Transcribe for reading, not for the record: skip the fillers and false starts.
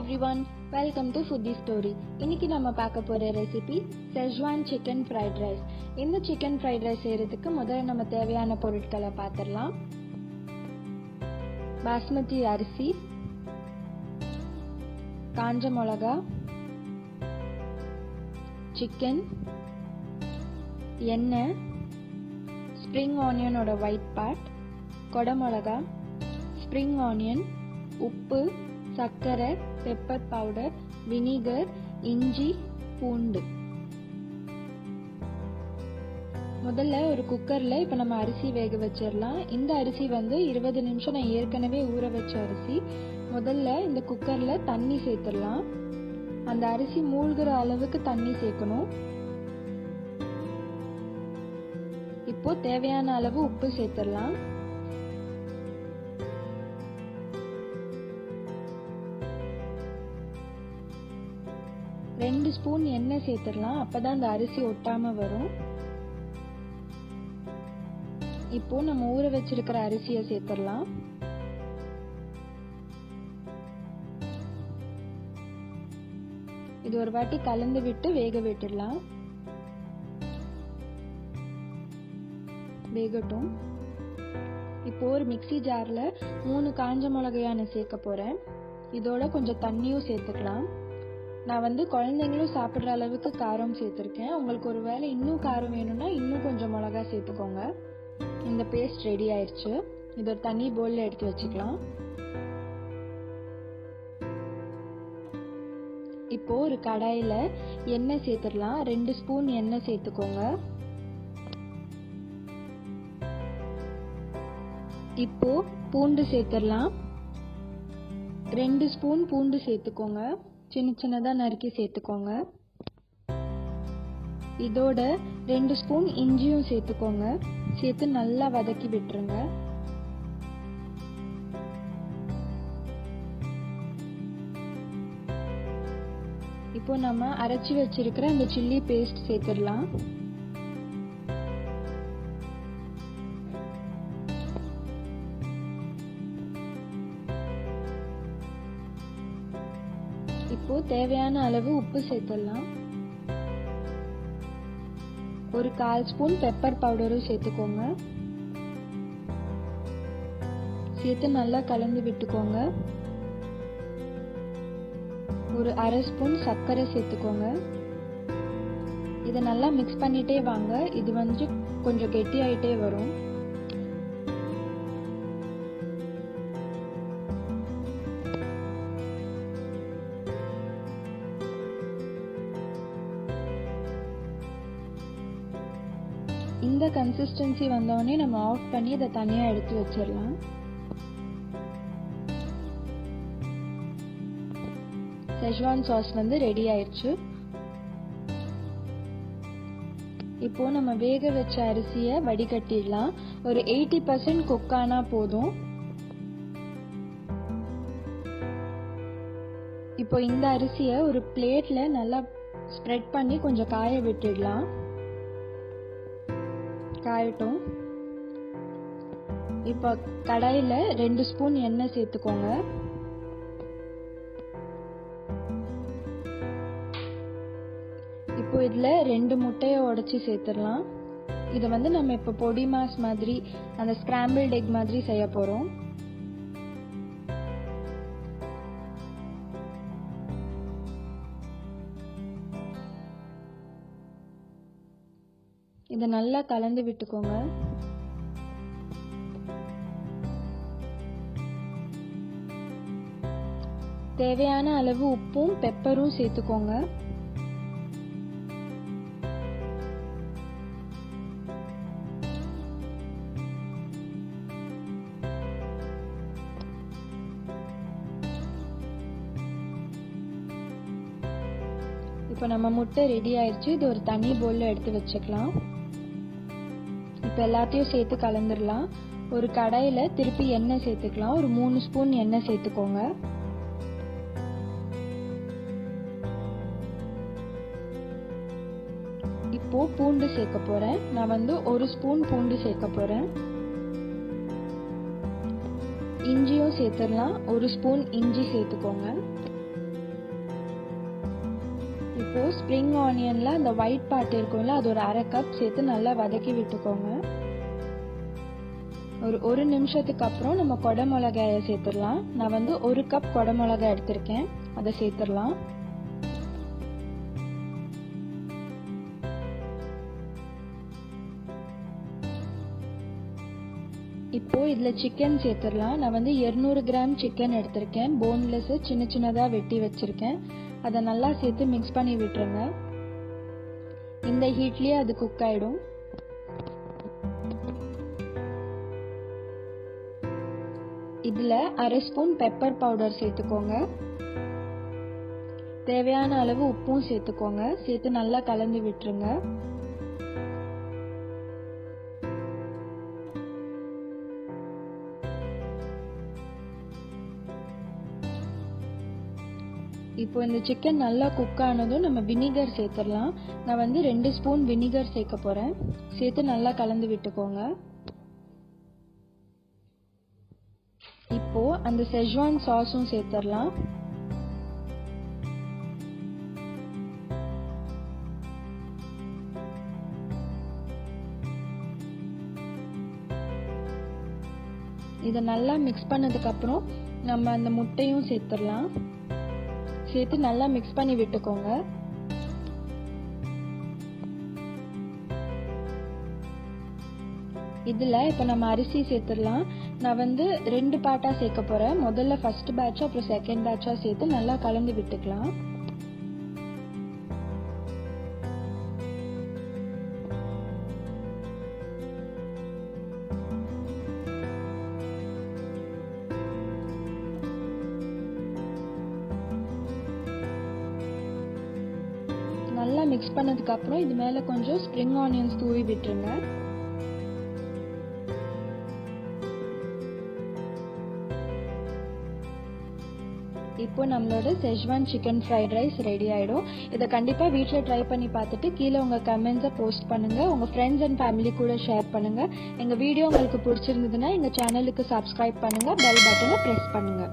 everyone, welcome to Foodie story. இன்னைக்கு நம்ம பார்க்க போற recipe Schezwan chicken fried rice. இந்த chicken fried rice செய்யறதுக்கு முதல்ல நம்ம தேவையான பொருட்களை பார்த்திடலாம். பாஸ்மதி அரிசி, காஞ்ச மிளகாய், சிக்கன், எண்ணெய், ஸ்ப்ரிங் ஆனியனோட ஒயிட் பார்ட், கொடை மிளகாய், ஸ்ப்ரிங் ஆனியன், உப்பு, சர்க்கரை, பெப்பர் பவுடர், வினிகர், இஞ்சி, பூண்டு. முதல்ல ஒரு குக்கர்ல இப்ப நம்ம அரிசி வேக வச்சிடலாம். இந்த அரிசி 20 நிமிஷம் நான் ஏற்கனவே ஊற வச்ச அரிசி. முதல்ல இந்த குக்கர்ல தண்ணி சேர்த்துடலாம். அந்த அரிசி மூழ்கிற அளவுக்கு தண்ணி சேர்க்கணும். இப்போ தேவையான அளவு உப்பு சேர்த்துடலாம். ரெண்டு ஸ்பூன் எண்ணெய் சேர்த்துடலாம். அப்பதான் அந்த அரிசி ஒட்டாம வரும். இப்போ நம்ம ஊற வச்சிருக்கிற அரிசியை சேர்த்துடலாம். இது ஒரு வாட்டி கலந்து விட்டு வேக விட்டுடலாம். வேகட்டும். இப்போ ஒரு மிக்ஸி ஜார்ல 3 காஞ்ச மிளகாய் சேர்க்க போறேன். இதோட கொஞ்சம் தண்ணியும் சேர்த்துக்கலாம். நான் குழந்தைங்களும் சாப்பிட்ற அளவுக்கு காரம் சேர்த்துருக்கேன். உங்களுக்கு ஒரு வேளை இன்னும் காரம் வேணும்னா இன்னும் கொஞ்சம் மிளகா சேர்த்துக்கோங்க. இந்த பேஸ்ட் ரெடி ஆயிடுச்சு. இது ஒரு தண்ணி பவுல்ல எடுத்து வச்சுக்கலாம். இப்போ ஒரு கடாயில எண்ணெய் சேர்த்துடலாம். 2 ஸ்பூன் எண்ணெய் சேர்த்துக்கோங்க. இப்போ பூண்டு சேர்த்துடலாம். 2 ஸ்பூன் பூண்டு சேர்த்துக்கோங்க. சின்ன சின்னதா நறுக்கி சேர்த்துக்கோங்க. இதோட 2 ஸ்பூன் இஞ்சியும் சேர்த்துக்கோங்க. சேர்த்து நல்லா வதக்கி விட்டுருங்க. இப்போ நம்ம அரைச்சி வச்சிருக்கிற அந்த சில்லி பேஸ்ட் சேர்த்துடலாம். இப்போ தேவையான அளவு உப்பு சேர்த்துடலாம். ஒரு 1/4 ஸ்பூன் பெப்பர் பவுடரும் சேர்த்துக்கோங்க. சேர்த்து நல்லா கலந்து விட்டுக்கோங்க. ஒரு 1/2 ஸ்பூன் சர்க்கரை சேர்த்துக்கோங்க. இதை நல்லா மிக்ஸ் பண்ணிட்டே வாங்க. இது கொஞ்சம் கெட்டியாயிட்டே வரும். இந்த கன்சிஸ்டன்சி வந்தோடனே நம்ம ஆஃப் பண்ணி இதை தனியா எடுத்து வச்சிடலாம். Schezwan சாஸ் ரெடி ஆயிடுச்சு. இப்போ நம்ம வேக வச்ச அரிசியை வடிகட்டிடலாம். ஒரு 80% குக் ஆனா போதும். இப்போ இந்த அரிசியை ஒரு பிளேட்ல நல்லா ஸ்ப்ரெட் பண்ணி கொஞ்சம் காய விட்டுடலாம். காயட்டும். இப்போ கடாயில 2 ஸ்பூன் எண்ணெய் சேர்த்துக்கோங்க. இப்போ இதுல 2 முட்டையை உடைச்சு சேர்த்துடலாம். இதை நம்ம இப்போ பொடி மாஸ் மாதிரி அந்த ஸ்கிராம்பிள்ட் எக் மாதிரி செய்ய போறோம். இதை நல்லா கலந்து விட்டுக்கோங்க. தேவையான அளவு உப்பும் பெப்பரும் சேர்த்துக்கோங்க. இப்போ நம்ம முட்டை ரெடி ஆயிடுச்சு. இது ஒரு தண்ணி பவுல்ல எடுத்து வச்சுக்கலாம். இப்போ எல்லாத்தையும் சேர்த்து கலந்துடலாம். ஒரு கடாயில திருப்பி எண்ணெய் சேர்த்துக்கலாம். ஒரு 3 ஸ்பூன் எண்ணெய் சேர்த்துக்கோங்க. இப்போ பூண்டு சேர்க்க போறேன். நான் 1 ஸ்பூன் பூண்டு சேர்க்க போறேன். இஞ்சியும் சேர்த்துடலாம். 1 ஸ்பூன் இஞ்சி சேர்த்துக்கோங்க. இப்போ ஸ்ப்ரிங் ஆனியன்ல அந்த ஒயிட் பார்ட் இருக்கும்ல, அது ஒரு 1/2 கப் சேர்த்து நல்லா வதக்கி விட்டுக்கோங்க. ஒரு 1 நிமிஷத்துக்கு அப்புறம் நம்ம கொடை மிளகாயை சேர்த்துடலாம். நான் வந்து 1 கப் கொடை மிளகாய் எடுத்திருக்கேன், அதை சேர்த்துடலாம். இப்போ இதில் சிக்கன் சேர்த்துடலாம். நான் வந்து 200 கிராம் சிக்கன் எடுத்திருக்கேன், போன்லெஸ் சின்ன சின்னதாக வெட்டி வச்சிருக்கேன். அதை நல்லா சேர்த்து மிக்ஸ் பண்ணி விட்டுருங்க. இந்த ஹீட்லேயே அது குக் ஆகிடும். இதில் 1/2 ஸ்பூன் பெப்பர் பவுடர் சேர்த்துக்கோங்க. தேவையான அளவு உப்பும் சேர்த்துக்கோங்க. சேர்த்து நல்லா கலந்து விட்டுருங்க. இப்போ இந்த சிக்கன் நல்லா குக் ஆனதும் நம்ம வினிகர் சேர்த்துடலாம். நான் வந்து 2 ஸ்பூன் வினிகர் சேர்க்க போகிறேன். சேர்த்து நல்லா கலந்து விட்டுக்கோங்க. இப்போ அந்த செஜ்வான் சாஸும் சேர்த்துடலாம். இதை நல்லா மிக்ஸ் பண்ணதுக்கப்புறம் நம்ம அந்த முட்டையும் சேர்த்துடலாம். சேர்த்து நல்லா மிக்ஸ் பண்ணி விட்டுக்கோங்க. இதில் இப்போ நம்ம அரிசி சேர்த்துடலாம். நான் வந்து 2 பார்ட்டாக சேர்க்க போகிறேன். முதல்ல ஃபர்ஸ்ட் பேட்சாக அப்புறம் செகண்ட் பேட்சாக சேர்த்து நல்லா கலந்து விட்டுக்கலாம். நல்லா மிக்ஸ் பண்ணதுக்கு அப்புறம் இது மேலே கொஞ்சம் ஸ்ப்ரிங் ஆனியன்ஸ் தூவி விட்டுருங்க. இப்போ நம்மளோட schezwan chicken fried rice ready ஆகிடும். இதை கண்டிப்பாக வீட்டில் ட்ரை பண்ணி பார்த்துட்டு கீழே உங்கள் கமெண்ட்ஸை போஸ்ட் பண்ணுங்கள். உங்கள் ஃப்ரெண்ட்ஸ் அண்ட் ஃபேமிலி கூட ஷேர் பண்ணுங்கள். எங்கள் வீடியோ உங்களுக்கு பிடிச்சிருந்ததுன்னா எங்கள் சேனலுக்கு சப்ஸ்கிரைப் பண்ணுங்கள். பெல் பட்டனை ப்ரெஸ் பண்ணுங்கள்.